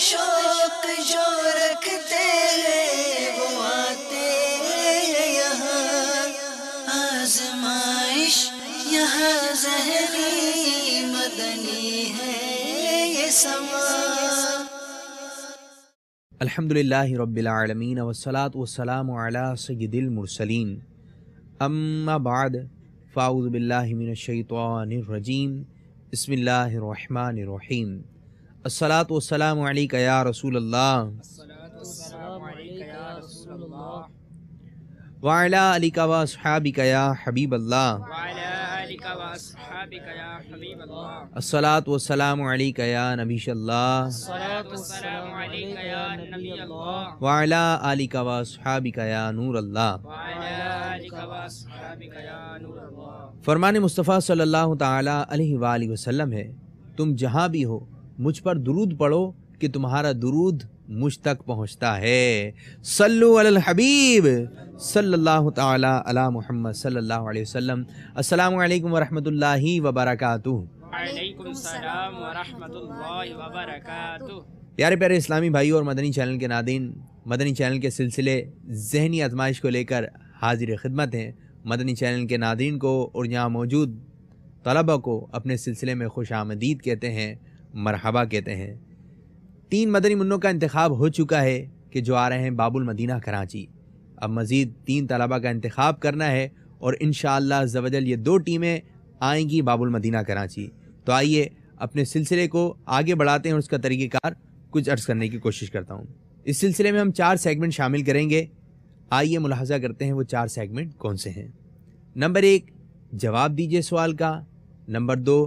شوق جو رکھتے ہیں وہ آتے ہیں یہاں، آزمائش یہاں ذہنی مدنی ہے یہ سما۔ الحمدللہ رب العالمین والصلاة والسلام علی سید المرسلین، اما بعد فاعوذ باللہ من الشیطان الرجیم، بسم اللہ الرحمن الرحیم۔ الصلاة والسلام علیکہ یا رسول اللہ وعلی آلک و اصحابک یا حبیب اللہ، الصلاة والسلام علیکہ یا نبی اللہ وعلی آلک و اصحابک یا نور اللہ۔ فرمان مصطفیٰ صلی اللہ تعالی علیہ وآلہ وسلم ہے، تم جہاں بھی ہو مجھ پر درود پڑھو کہ تمہارا درود مجھ تک پہنچتا ہے۔ صلو علی الحبیب صلی اللہ تعالی علی محمد صلی اللہ علیہ وسلم۔ السلام علیکم ورحمۃ اللہ وبرکاتہ۔ وعلیکم السلام ورحمۃ اللہ وبرکاتہ۔ پیارے پیارے اسلامی بھائیوں اور مدنی چینل کے ناظرین، مدنی چینل کے سلسلے ذہنی آزمائش کو لے کر حاضر خدمت ہیں۔ مدنی چینل کے ناظرین کو اور یہاں موجود طلبہ کو اپنے سلسلے میں خوش آمدید کہتے ہیں، مرحبا کہتے ہیں۔ 3 مدنی منوں کا انتخاب ہو چکا ہے کہ جو آ رہے ہیں باب المدینہ کراچی۔ اب مزید 3 طلبہ کا انتخاب کرنا ہے اور انشاءاللہ عز و جل یہ 2 ٹیمیں آئیں گی باب المدینہ کراچی۔ تو آئیے اپنے سلسلے کو آگے بڑھاتے ہیں اور اس کا طریقہ کار کچھ عرض کرنے کی کوشش کرتا ہوں۔ اس سلسلے میں ہم 4 سیگمنٹ شامل کریں گے۔ آئیے ملاحظہ کرتے ہیں وہ 4 سیگمنٹ کون سے ہیں۔ نمبر 1 جواب دیجئے سوال کا، نمبر 2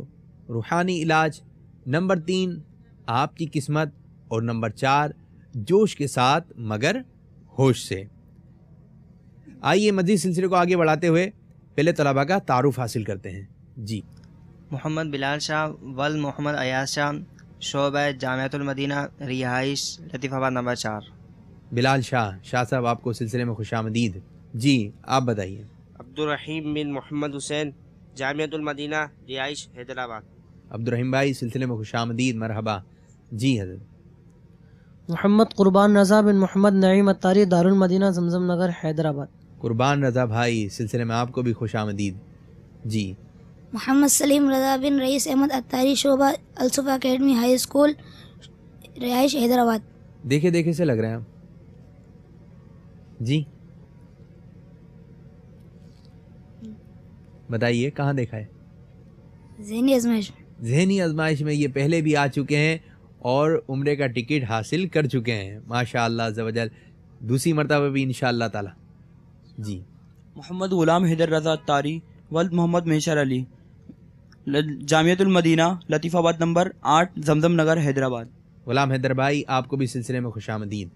روحانی علاج، نمبر 3 آپ کی قسمت، اور نمبر 4 جوش کے ساتھ مگر ہوش سے۔ آئیے مزید سلسلے کو آگے بڑھاتے ہوئے پہلے طلبہ کا تعارف حاصل کرتے ہیں۔ جی، محمد بلال شاہ ول محمد ایاز شاہ، شعبہ جامعۃ المدینہ، رہائش لطیف آباد نمبر 4۔ بلال شاہ صاحب آپ کو سلسلے میں خوش آمدید۔ جی آپ بتائیے۔ عبدالرحیم بن محمد حسین، جامعۃ المدینہ، رہائش حیدرآباد۔ عبدالرحیم بھائی سلسلے میں خوش آمدید، مرحبا۔ جی حضرت۔ محمد قربان رضا بن محمد نعیم اتاری، دارالمدینہ، زمزم نگر، حیدرآباد۔ قربان رضا بھائی سلسلے میں آپ کو بھی خوش آمدید۔ جی۔ محمد سلیم رضا بن رئیس احمد اتاری، شعبہ الصفا اکیڈمی ہائی اسکول، رہائش حیدرآباد۔ دیکھے سے لگ رہے ہیں آپ۔ جی بتائیے کہاں دیکھا ہے؟ ذہنی آزمائش۔ ذہنی آزمائش میں یہ پہلے بھی آ چکے ہیں اور عمرے کا ٹکٹ حاصل کر چکے ہیں، ماشاءاللہ عز و جل، دوسری مرتبہ بھی انشاءاللہ تعالی۔ جی۔ محمد غلام حیدر رضا اتاری ولد محمد میشر علی، جامعۃ المدینہ، لطیف آباد نمبر 8، زمزم نگر، حیدرآباد۔ غلام حیدر بھائی آپ کو بھی سلسلے میں خوش آمدید۔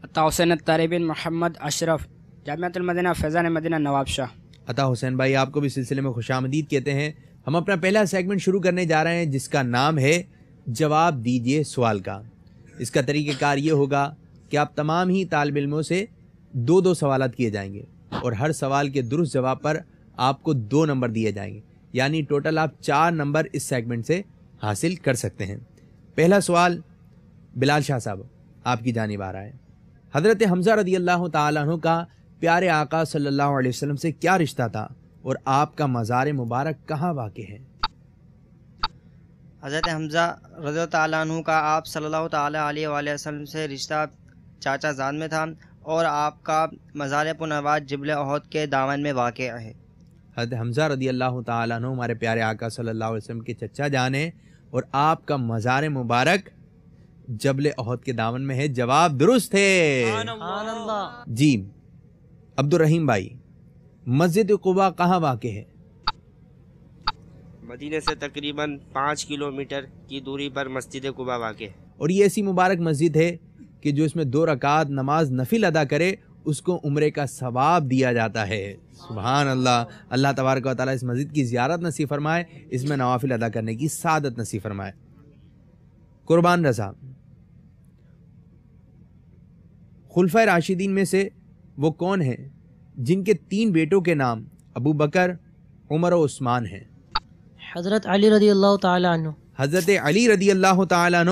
عطا حسین اتاری بن محمد اشرف، جامعۃ المدینہ، فیضان مدینہ، نواب شاہ۔ عطا حسین بھائی آپ کو بھی سلسلے میں خوش آمدید کہتے ہیں۔ ہم اپنا پہلا سیگمنٹ شروع کرنے جا رہے ہیں جس کا نام ہے جواب دیجئے سوال کا۔ اس کا طریقہ کار یہ ہوگا کہ آپ تمام ہی طالب علموں سے 2 سوالات کیے جائیں گے اور ہر سوال کے درست جواب پر آپ کو 2 نمبر دیے جائیں گے، یعنی ٹوٹل آپ 4 نمبر اس سیگمنٹ سے حاصل کر سکتے ہیں۔ پہلا سوال بلال شاہ صاحب آپ کی جانب آ رہا ہے۔ حضرت حمزہ رضی اللہ تعالیٰ عنہ کا پیارے آقا صلی اللہ علیہ وسلم سے کیا رشتہ تھا اور آپ کا مزار مبارک کہاں واقع ہے؟ حضرت حمزہ رضی اللہ تعالیٰ عنہ کا آپ صلی اللہ تعالیٰ علیہ وآلہ وسلم سے رشتہ چاچا زاد میں تھا اور آپ کا مزار پرنواد جبل احد کے دامن میں واقع ہے۔ حضرت حمزہ رضی اللہ تعالیٰ عنہ ہمارے پیارے آقا صلی اللہ علیہ وسلم کے چچا جان ہیں اور آپ کا مزار مبارک جبل احد کے دامن میں ہے۔ جواب درست ہے۔ جی عبدالرحیم بھائی، مسجد قباء کہاں واقع ہے؟ مدینہ سے تقریباً 5 کلومیٹر کی دوری پر مسجد قباء واقع ہے، اور یہ ایسی مبارک مسجد ہے کہ جو اس میں 2 رکعت نماز نفل ادا کرے اس کو عمرے کا ثواب دیا جاتا ہے۔ سبحان اللہ۔ اللہ تبارک و تعالیٰ اس مسجد کی زیارت نصیب فرمائے، اس میں نوافل ادا کرنے کی سعادت نصیب فرمائے۔ قربان رضا، خلفائے راشدین میں سے وہ کون ہیں جن کے 3 بیٹوں کے نام ابو بکر، عمر و عثمان ہیں؟ حضرت علی رضی اللہ تعالی عنہ۔ حضرت علی رضی اللہ تعالیٰ عنہ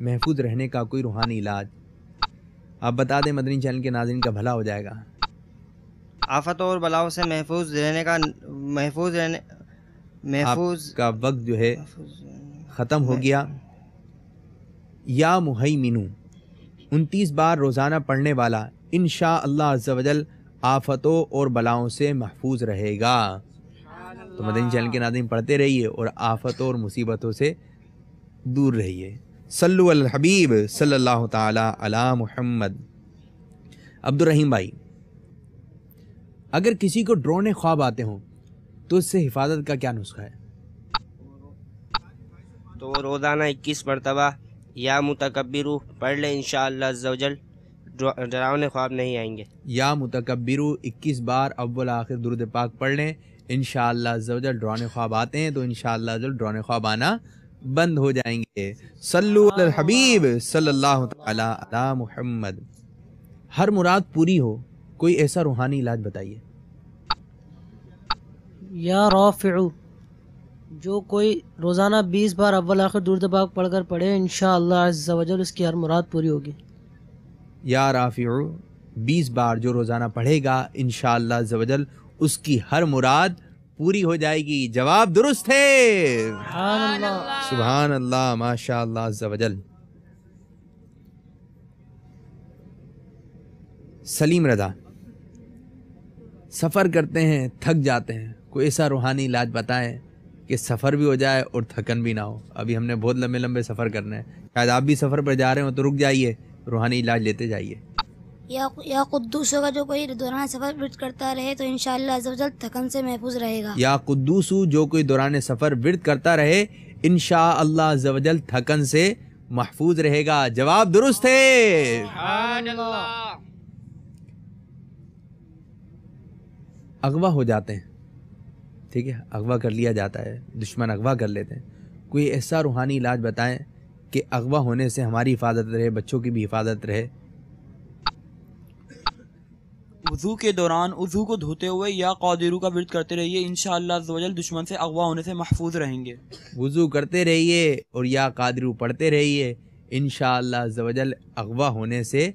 محفوظ رہنے کا کوئی روحانی علاج آپ بتا دیں، مدنی چینل کے ناظرین کا بھلا ہو جائے گا۔ آفتوں اور بلاؤں سے محفوظ آپ کا وقت جو ہے ختم ہو گیا۔ یا مہیمنو 29 بار روزانہ پڑھنے والا انشاءاللہ عز و جل آفتوں اور بلاؤں سے محفوظ رہے گا۔ تو مدنی چینل کے ناظرین پڑھتے رہیے اور آفتوں اور مصیبتوں سے دور رہیے۔ صلو علی الحبیب صلی اللہ تعالی علی محمد۔ عبد الرحیم بھائی، اگر کسی کو ڈرونے خواب آتے ہوں تو اس سے حفاظت کا کیا نسخہ ہے؟ تو روزانہ 21 مرتبہ یا متکبرو پڑھ لیں، انشاءاللہ عز و جل ڈراؤنے خواب نہیں آئیں گے۔ یا متکبرو 21 بار اول آخر درود پاک پڑھ لیں، انشاءاللہ عز و جل ڈرانے خواب آتے ہیں تو انشاءاللہ عز و جل ڈرانے خواب آنا بند ہو جائیں گے۔ صلو علی الحبیب صلی اللہ تعالی علی محمد۔ ہر مراد پوری ہو، کوئی ایسا روحانی علاج بتائیے۔ یا رافعو، جو کوئی روزانہ 20 بار اول آخر درود پاک پڑھ کر پڑھے انشاءاللہ عز و جل اس کی ہر مراد پوری ہوگی۔ یا رافع 20 بار جو روزانہ پڑھے گا انشاءاللہ عز و جل اس کی ہر مراد پوری ہو جائے گی۔ جواب درست ہے، سبحان اللہ۔ سبحان اللہ، ماشاء اللہ عز و جل۔ سلیم رضا، سفر کرتے ہیں تھک جاتے ہیں، کوئی ایسا روحانی علاج بتائیں کہ سفر بھی ہو جائے اور تھکن بھی نہ ہو۔ ابھی ہم نے بہت لمبے لمبے سفر کرنے ہیں، شاید آپ بھی سفر پر جا رہے ہوں تو رک جائیے، روحانی علاج لیتے جائیے۔ یا قدوس ہوگا، جو کوئی دوران سفر ورد کرتا رہے تو انشاءاللہ عز و جل تھکن سے محفوظ رہے گا۔ یا قدوس، جو کوئی دوران سفر ورد کرتا رہے انشاءاللہ عز و جل تھکن سے محفوظ رہے گا۔ جواب درست ہے، سبحان اللہ۔ اغوا ہو جاتے ہیں، ٹھیک ہے، اغوا کر لیا جاتا ہے، دشمن اغوا کر لیتے ہیں، کوئی ایسا روحانی علاج بتائیں کہ اغوا ہونے سے ہماری حفاظت رہے، بچوں کی بھی حفاظت رہے۔ وضو کے دوران وضو کو دھوتے ہوئے یا قادرو کا ورد کرتے رہیے، انشاءاللہ عز و جل دشمن سے اغوا ہونے سے محفوظ رہیں گے۔ وضو کرتے رہیے اور یا قادرو پڑھتے رہیے، انشاءاللہ عز و جل اغوا ہونے سے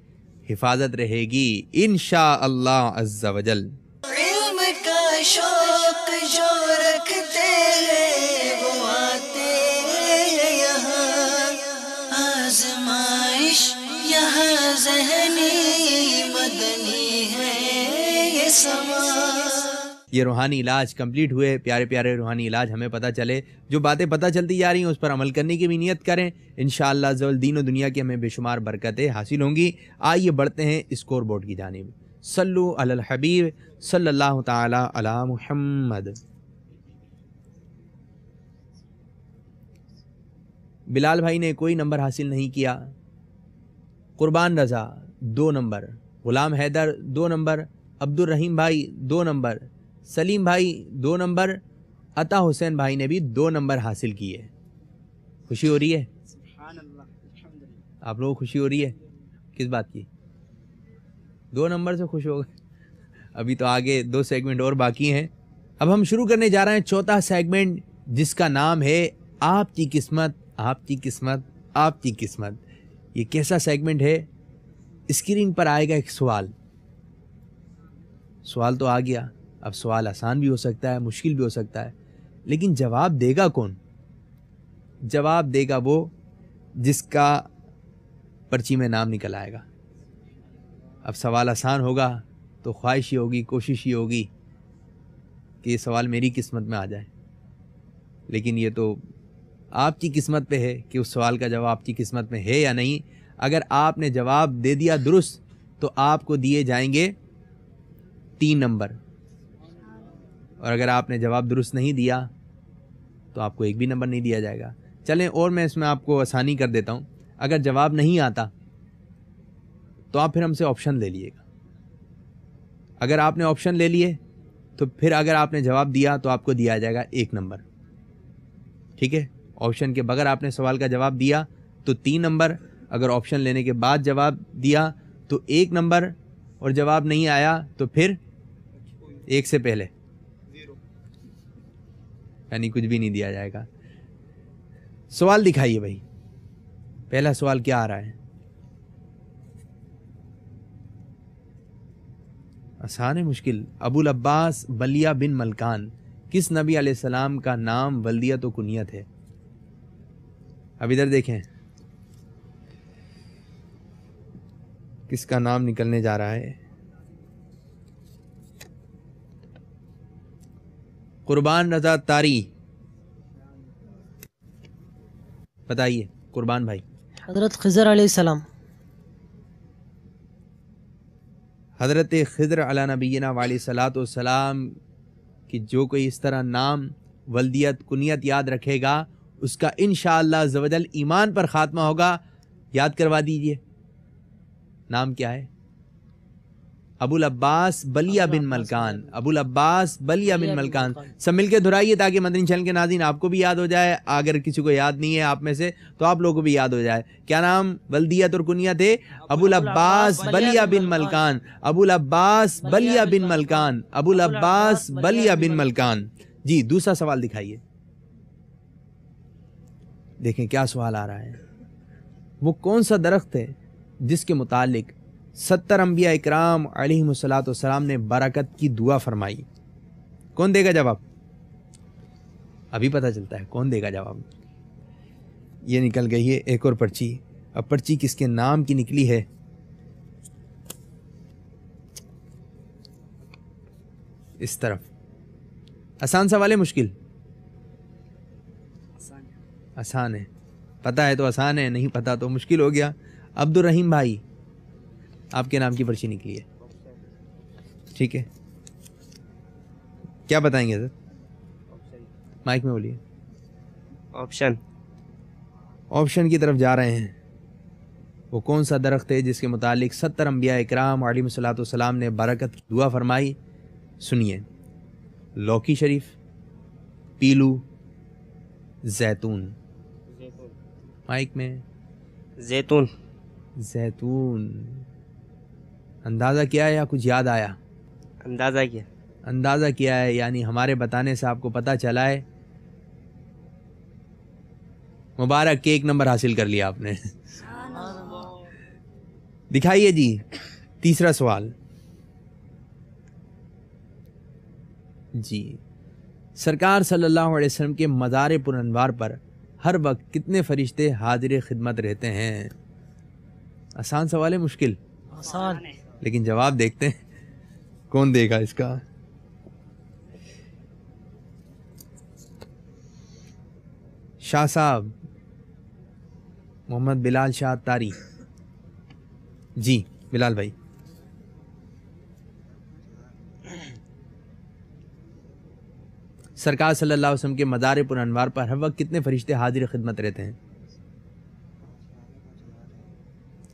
حفاظت رہے گی، انشاءاللہ عز و جل۔ علم کا شوق جو رکھتے ہیں وہ آتے ہیں یہاں، آزمائش یہاں ذہنی مدنی ہے یہ سما۔ یہ روحانی علاج کمپلیٹ ہوئے، پیارے پیارے روحانی علاج ہمیں پتہ چلے، جو باتیں پتہ چلتی جا رہی ہیں اس پر عمل کرنے کی بھی نیت کریں، انشاءاللہ عز و جل دین و دنیا کی ہمیں بے شمار برکتیں حاصل ہوں گی۔ آئیے بڑھتے ہیں اسکور بورڈ کی جانب۔ صلو علی الحبیب صلی اللہ تعالی علی محمد۔ بلال بھائی نے کوئی نمبر حاصل نہیں کیا، قربان رضا 2 نمبر، غلام حیدر 2 نمبر، عبد الرحیم بھائی 2 نمبر، سلیم بھائی 2 نمبر، عطا حسین بھائی نے بھی 2 نمبر حاصل کیے۔ خوشی ہو رہی ہے؟ آپ لوگوں کو خوشی ہو رہی ہے کس بات کی؟ 2 نمبر سے خوش ہو گئے؟ ابھی تو آگے 2 سیگمنٹ اور باقی ہیں۔ اب ہم شروع کرنے جا رہے ہیں 4تھا سیگمنٹ، جس کا نام ہے آپ کی قسمت، آپ کی قسمت، آپ کی قسمت۔ یہ کیسا سیگمنٹ ہے؟ اسکرین پر آئے گا ایک سوال تو آ گیا۔ اب سوال آسان بھی ہو سکتا ہے، مشکل بھی ہو سکتا ہے، لیکن جواب دے گا کون؟ جواب دے گا وہ جس کا پرچی میں نام نکل آئے گا۔ اب سوال آسان ہوگا تو خواہش ہی ہوگی، کوشش ہی ہوگی کہ یہ سوال میری قسمت میں آ جائے، لیکن یہ تو آپ کی قسمت پہ ہے کہ اس سوال کا جواب آپ کی قسمت میں ہے یا نہیں۔ اگر آپ نے جواب دے دیا درست تو آپ کو دیے جائیں گے 3 نمبر، اور اگر آپ نے جواب درست نہیں دیا تو آپ کو 1 بھی نمبر نہیں دیا جائے گا۔ چلیں اور میں اس میں آپ کو آسانی کر دیتا ہوں، اگر جواب نہیں آتا تو آپ پھر ہم سے آپشن لے لیے گا۔ اگر آپ نے آپشن لے لیے تو پھر اگر آپ نے جواب دیا تو آپ کو دیا جائے گا 1 نمبر، ٹھیک ہے؟ آپشن کے بغیر آپ نے سوال کا جواب دیا تو 3 نمبر، اگر آپشن لینے کے بعد جواب دیا تو 1 نمبر، اور جواب نہیں آیا تو پھر 1 سے پہلے یعنی کچھ بھی نہیں دیا جائے گا۔ سوال دکھائیے بھائی۔ پہلا سوال کیا آ رہا ہے؟ آسان ہے مشکل؟ ابو العباس بلیہ بن ملکان کس نبی علیہ السلام کا نام ولدیت و کنیت ہے؟ اب ادھر دیکھیں کس کا نام نکلنے جا رہا ہے. قربان رضا طاری بتائیے. قربان بھائی. حضرت خضر علیہ السلام. حضرت خضر علی نبینا علیہ الصلوۃ والسلام کہ جو کوئی اس طرح نام ولدیت کنیت یاد رکھے گا اس کا انشاءاللہ عز و جل ایمان پر خاتمہ ہوگا. یاد کروا دیجئے نام کیا ہے؟ ابو العباس بلیہ بن ملکان. ابو العباس بلیہ بن ملکان. سب مل کے دہرائیے تاکہ مدنی چینل کے ناظرین آپ کو بھی یاد ہو جائے. اگر کسی کو یاد نہیں ہے آپ میں سے تو آپ لوگوں کو بھی یاد ہو جائے. کیا نام ولدیت اور کنیت ہے؟ ابو العباس بلیہ بن ملکان. ابو العباس بلیہ بن ملکان. ابو العباس بلیہ بن ملکان. جی دوسرا سوال دکھائیے. دیکھیں کیا سوال آ رہا ہے. وہ کون سا درخت ہے جس کے متعلق 70 انبیاء اکرام علیہم الصلوۃ والسلام نے برکت کی دعا فرمائی؟ کون دے گا جواب؟ ابھی پتہ چلتا ہے کون دے گا جواب. یہ نکل گئی ہے ایک اور پرچی. اب پرچی کس کے نام کی نکلی ہے؟ اس طرف. آسان سوال ہے مشکل؟ آسان ہے. پتہ ہے تو آسان ہے, نہیں پتہ تو مشکل ہو گیا. عبد الرحیم بھائی آپ کے نام کی پرچی نکلی ہے. ٹھیک ہے کیا بتائیں گے سر؟ مائک میں بولیے. آپشن کی طرف جا رہے ہیں. وہ کون سا درخت ہے جس کے متعلق 70 انبیاء اکرام علیہم الصلوۃ والسلام نے برکت کی دعا فرمائی؟ سنیے. لوکی شریف, پیلو, زیتون. مائک میں. زیتون. زیتون. اندازہ کیا ہے یا کچھ یاد آیا؟ اندازہ کیا. اندازہ کیا ہے یعنی ہمارے بتانے سے آپ کو پتہ چلا ہے. مبارک, ایک نمبر حاصل کر لیا آپ نے. دکھائیے جی تیسرا سوال. جی سرکار صلی اللہ علیہ وسلم کے مزار پرانوار پر ہر وقت کتنے فرشتے حاضر خدمت رہتے ہیں؟ آسان سوال ہے مشکل؟ آسان. لیکن جواب دیکھتے ہیں کون دے گا اس کا. شاہ صاحب, محمد بلال شاہ طاری. جی بلال بھائی. سرکار صلی اللہ علیہ وسلم کے مزار پرانوار پر ہر وقت کتنے فرشتے حاضر خدمت رہتے ہیں؟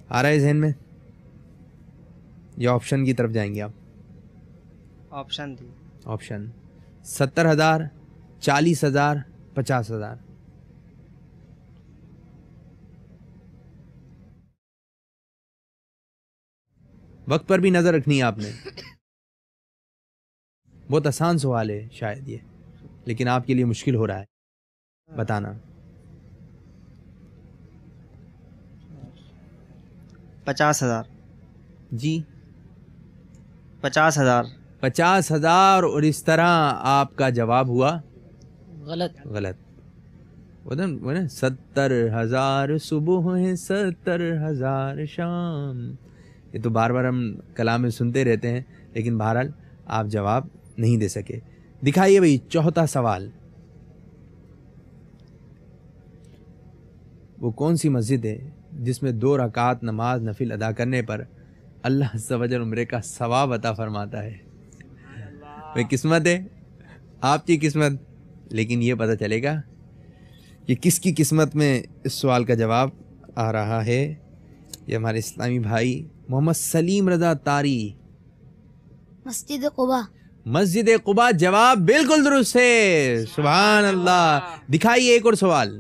آ رہا ہے ذہن میں یا آپشن کی طرف جائیں گے آپ؟ آپشن دی. آپشن 70,000, 40,000, 50,000. وقت پر بھی نظر رکھنی ہے آپ نے. بہت آسان سوال ہے شاید یہ, لیکن آپ کے لیے مشکل ہو رہا ہے بتانا. 50,000. جی 50,000. 50,000. اور اس طرح آپ کا جواب ہوا غلط. غلط. 70,000 صبح ہیں 70,000 شام. یہ تو بار بار ہم کلام میں سنتے رہتے ہیں, لیکن بہرحال آپ جواب نہیں دے سکے. دکھائیے بھائی چوتھا سوال. وہ کون سی مسجد ہے جس میں 2 رکعات نماز نفل ادا کرنے پر اللہ عز و جل عمرے کا ثواب عطا فرماتا ہے؟ وہ قسمت ہے آپ کی قسمت, لیکن یہ پتہ چلے گا کہ کس کی قسمت میں اس سوال کا جواب آ رہا ہے. یہ ہمارے اسلامی بھائی محمد سلیم رضا طاری. مسجد قباء. مسجد قباء جواب بالکل درست ہے. سبحان اللہ. دکھائیے ایک اور سوال.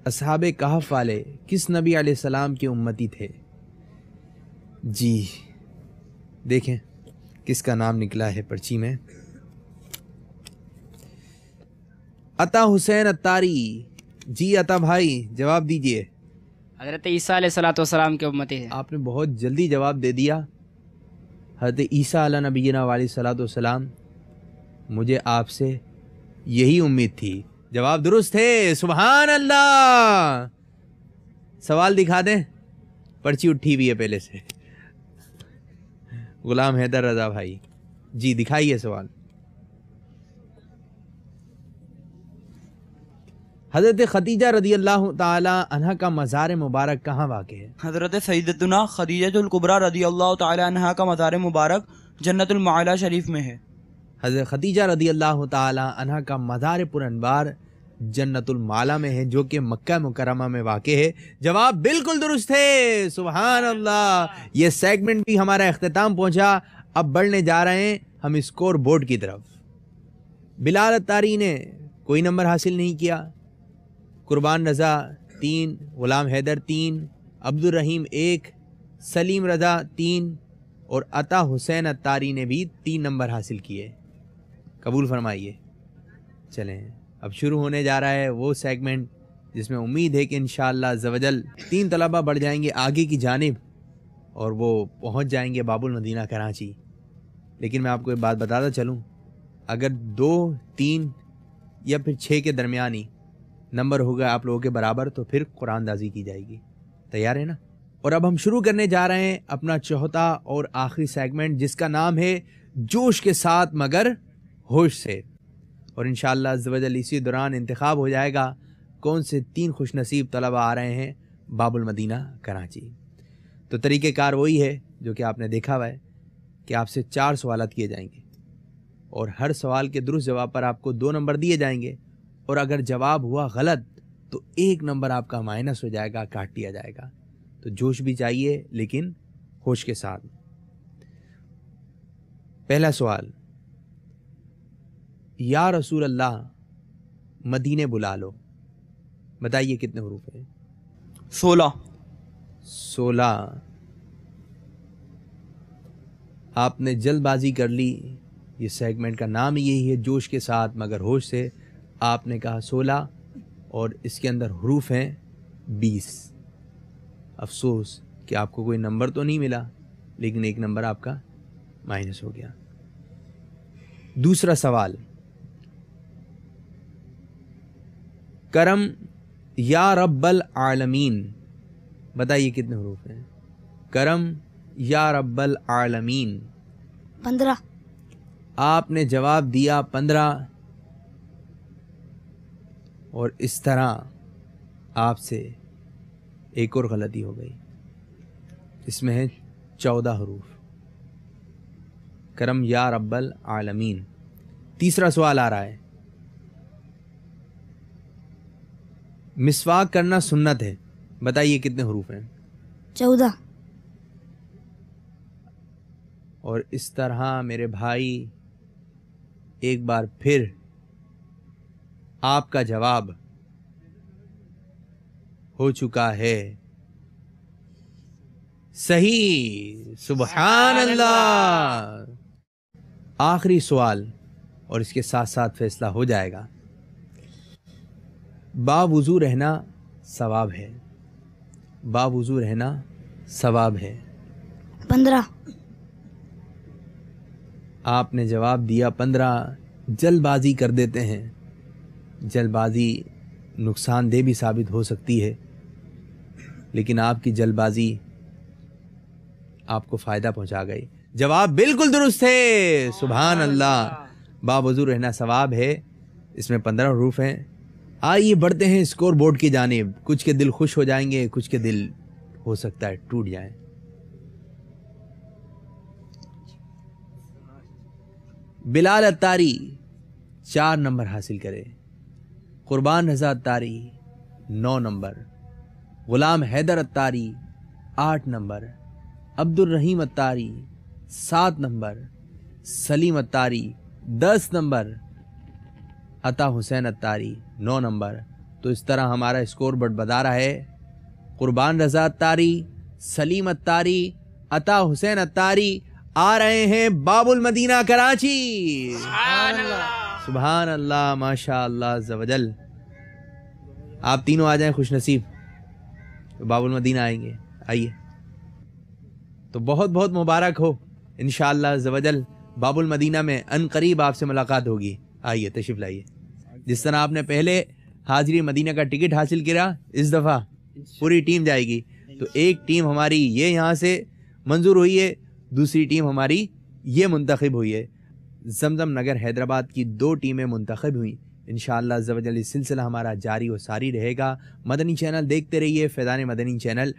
اصحاب کہف والے کس نبی علیہ السلام کے امتی تھے؟ جی دیکھیں کس کا نام نکلا ہے پرچی میں. عطا حسین اتاری. جی عطا بھائی جواب دیجئے. حضرت عیسیٰ علیہ السلام کے امتی ہیں. آپ نے بہت جلدی جواب دے دیا. حضرت عیسیٰ علیہ نبینا علیہ الصلوۃ والسلام، مجھے آپ سے یہی امید تھی. جواب درست ہے. سبحان اللہ. سوال دکھا دیں، پرچی اٹھی ہوئی ہے پہلے سے. غلام حیدر رضا بھائی جی دکھائیے سوال. حضرت خدیجہ رضی اللہ تعالی عنہ کا مزار مبارک کہاں واقع ہے؟ حضرت سیدتنا خدیجہ الکبریٰ رضی اللہ تعالی عنہا کا مزار مبارک جنت المعلی شریف میں ہے. حضرت خدیجہ رضی اللہ تعالی عنہ کا مزار پر انوار جنت المعلی میں ہے، جو کہ مکہ مکرمہ میں واقع ہے. جواب بالکل درست ہے. سبحان اللہ. یہ سیگمنٹ بھی ہمارا اختتام پہنچا. اب بڑھنے جا رہے ہیں ہم اسکور بورڈ کی طرف. بلال اتاری نے کوئی نمبر حاصل نہیں کیا. قربان رضا 3، غلام حیدر 3، عبد الرحیم 1، سلیم رضا 3 اور عطا حسین اتاری نے بھی 3 نمبر حاصل کیے. قبول فرمائیے. چلیں اب شروع ہونے جا رہا ہے وہ سیگمنٹ جس میں امید ہے کہ انشاءاللہ عزوجل 3 طلبہ بڑھ جائیں گے آگے کی جانب اور وہ پہنچ جائیں گے باب المدینہ کراچی. لیکن میں آپ کو ایک بات بتاتا چلوں، اگر 2، 3 یا پھر 6 کے درمیانی نمبر ہوگا آپ لوگوں کے برابر تو پھر قرآن دازی کی جائے گی. تیار ہے نا؟ اور اب ہم شروع کرنے جا رہے ہیں اپنا چوتھا اور آخری سیگمنٹ جس کا نام ہے جوش کے ساتھ مگر ہوش سے. اور انشاءاللہ عزوجل اسی دوران انتخاب ہو جائے گا کون سے 3 خوش نصیب طلبہ آ رہے ہیں باب المدینہ کراچی. تو طریقہ کار وہی ہے جو کہ آپ نے دیکھا ہوا ہے کہ آپ سے 4 سوالات کیے جائیں گے اور ہر سوال کے درست جواب پر آپ کو 2 نمبر دیے جائیں گے اور اگر جواب ہوا غلط تو 1 نمبر آپ کا مائنس ہو جائے گا، کاٹ دیا جائے گا. تو جوش بھی چاہیے لیکن ہوش کے ساتھ. پہلا سوال، یا رسول اللہ مدینے بلا لو. بتائیے کتنے حروف ہیں؟ 16. آپ نے جلد بازی کر لی. یہ سیگمنٹ کا نام یہی ہے جوش کے ساتھ مگر ہوش سے. آپ نے کہا 16 اور اس کے اندر حروف ہیں 20. افسوس کہ آپ کو کوئی نمبر تو نہیں ملا لیکن 1 نمبر آپ کا مائنس ہو گیا. دوسرا سوال، کرم یا رب العالمین. بتائیے کتنے حروف ہیں؟ کرم یا رب العالمین. 15. آپ نے جواب دیا 15 اور اس طرح آپ سے ایک اور غلطی ہو گئی. اس میں ہے 14 حروف. کرم یا رب العالمین. تیسرا سوال آ رہا ہے، مسواک کرنا سنت ہے. بتائیے کتنے حروف ہیں؟ 14. اور اس طرح میرے بھائی ایک بار پھر آپ کا جواب ہو چکا ہے صحیح. سبحان اللہ. آخری سوال اور اس کے ساتھ ساتھ فیصلہ ہو جائے گا. باوضو رہنا ثواب ہے. باوضو رہنا ثواب ہے. 15. آپ نے جواب دیا 15. جلد بازی کر دیتے ہیں. جلد بازی نقصان دہ بھی ثابت ہو سکتی ہے لیکن آپ کی جلد بازی آپ کو فائدہ پہنچا گئی. جواب بالکل درست ہے. سبحان اللہ. باوضو رہنا ثواب ہے. اس میں 15 حروف ہیں. آئیے بڑھتے ہیں اسکور بورڈ کی جانب. کچھ کے دل خوش ہو جائیں گے، کچھ کے دل ہو سکتا ہے ٹوٹ جائیں. بلال اتاری 4 نمبر حاصل کرے. قربان رضا اتاری 9 نمبر. غلام حیدر اتاری 8 نمبر. عبد الرحیم اتاری 7 نمبر. سلیم اتاری 10 نمبر. عطا حسین اتاری 9 نمبر. تو اس طرح ہمارا اسکور بورڈ بتا رہا ہے قربان رضا اتاری، سلیم اتاری، عطا حسین اتاری آ رہے ہیں باب المدینہ کراچی. سبحان اللہ. ماشاء اللہ عز و جل. آپ تینوں آ جائیں خوش نصیب، باب المدینہ آئیں گے. آئیے. تو بہت بہت مبارک ہو. انشاءاللہ عز و جل باب المدینہ میں ان قریب آپ سے ملاقات ہوگی. آئیے تشریف لائیے. جس طرح آپ نے پہلے حاضری مدینہ کا ٹکٹ حاصل کیا، اس دفعہ پوری ٹیم جائے گی. تو ایک ٹیم ہماری یہ یہاں سے منظور ہوئی ہے، دوسری ٹیم ہماری یہ منتخب ہوئی ہے. زمزم نگر حیدرآباد کی 2 ٹیمیں منتخب ہوئیں. انشاءاللہ عز و جل یہ سلسلہ ہمارا جاری و ساری رہے گا. مدنی چینل دیکھتے رہیے، فیضان مدنی چینل.